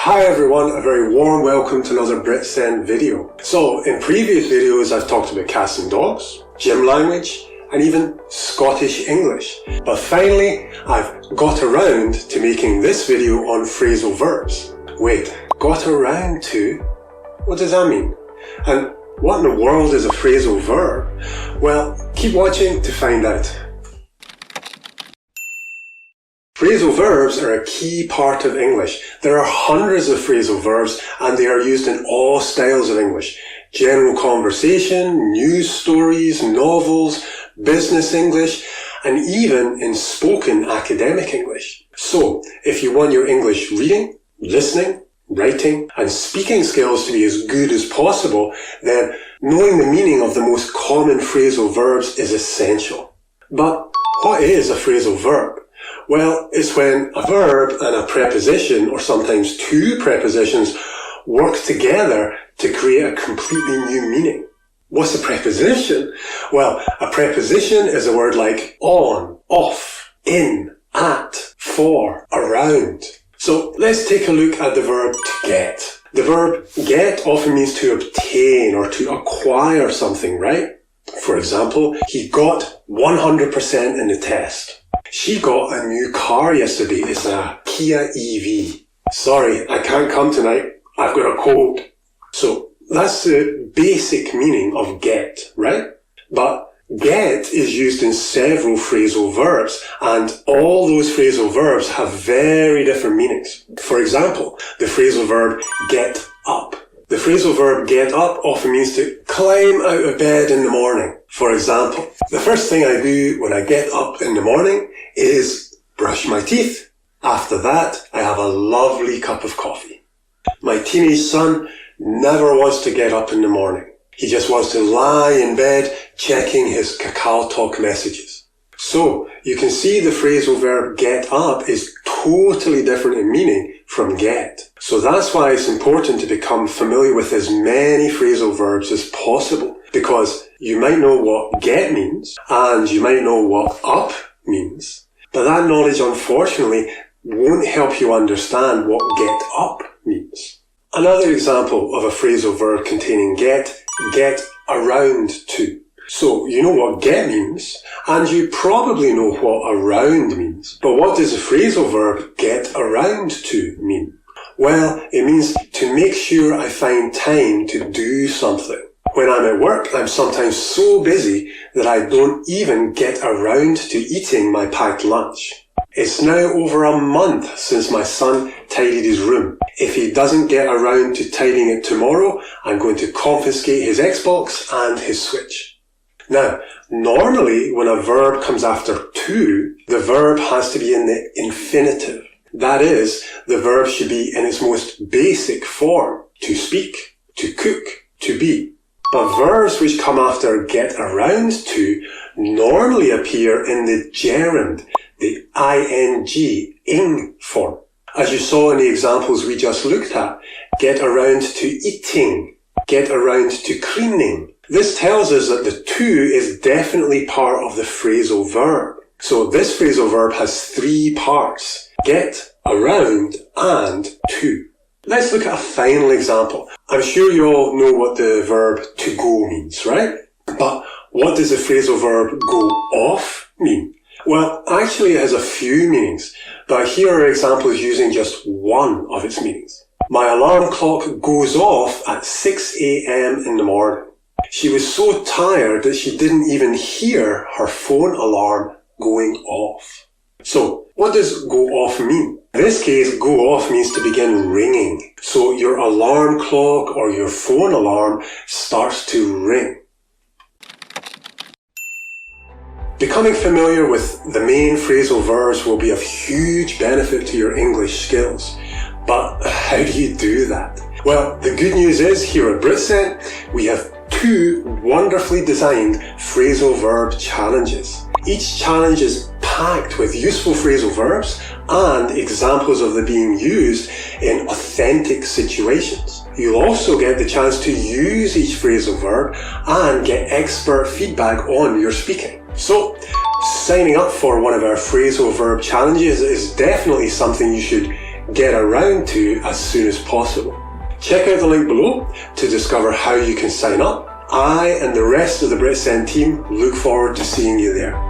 Hi everyone, a very warm welcome to another BritSend video. So, in previous videos I've talked about cats and dogs, gym language, and even Scottish English. But finally, I've got around to making this video on phrasal verbs. Wait, got around to? What does that mean? And what in the world is a phrasal verb? Well, keep watching to find out. Phrasal verbs are a key part of English. There are hundreds of phrasal verbs and they are used in all styles of English. General conversation, news stories, novels, business English, and even in spoken academic English. So, if you want your English reading, listening, writing, and speaking skills to be as good as possible, then knowing the meaning of the most common phrasal verbs is essential. But what is a phrasal verb? Well, it's when a verb and a preposition, or sometimes two prepositions, work together to create a completely new meaning. What's a preposition? Well, a preposition is a word like on, off, in, at, for, around. So let's take a look at the verb to get. The verb get often means to obtain or to acquire something, right? For example, he got 100% in the test. She got a new car yesterday. It's a Kia EV. Sorry, I can't come tonight. I've got a cold. So that's the basic meaning of get, right? But get is used in several phrasal verbs, and all those phrasal verbs have very different meanings. For example, the phrasal verb get up. The phrasal verb get up often means to climb out of bed in the morning. For example, the first thing I do when I get up in the morning is brush my teeth. After that, I have a lovely cup of coffee. My teenage son never wants to get up in the morning. He just wants to lie in bed checking his Kakao Talk messages. So, you can see the phrasal verb get up is totally different in meaning from get. So that's why it's important to become familiar with as many phrasal verbs as possible, because you might know what get means and you might know what up means, but that knowledge unfortunately won't help you understand what get up means. Another example of a phrasal verb containing get around to. So you know what get means, and you probably know what around means. But what does the phrasal verb get around to mean? Well, it means to make sure I find time to do something. When I'm at work, I'm sometimes so busy that I don't even get around to eating my packed lunch. It's now over a month since my son tidied his room. If he doesn't get around to tidying it tomorrow, I'm going to confiscate his Xbox and his Switch. Now, normally when a verb comes after to, the verb has to be in the infinitive. That is, the verb should be in its most basic form: to speak, to cook, to be. But verbs which come after get around to normally appear in the gerund, the ing form. As you saw in the examples we just looked at, get around to eating, get around to cleaning. This tells us that the to is definitely part of the phrasal verb. So this phrasal verb has three parts: get, around, and to. Let's look at a final example. I'm sure you all know what the verb to go means, right? But what does the phrasal verb go off mean? Well, actually it has a few meanings, but here are examples using just one of its meanings. My alarm clock goes off at 6 a.m. in the morning. She was so tired that she didn't even hear her phone alarm going off. So, what does go off mean? In this case, go off means to begin ringing. So your alarm clock or your phone alarm starts to ring. Becoming familiar with the main phrasal verbs will be of huge benefit to your English skills. But how do you do that? Well, the good news is here at BritSend, we have two wonderfully designed phrasal verb challenges. Each challenge is packed with useful phrasal verbs and examples of them being used in authentic situations. You'll also get the chance to use each phrasal verb and get expert feedback on your speaking. So, signing up for one of our phrasal verb challenges is definitely something you should get around to as soon as possible. Check out the link below to discover how you can sign up. I and the rest of the BritSend team look forward to seeing you there.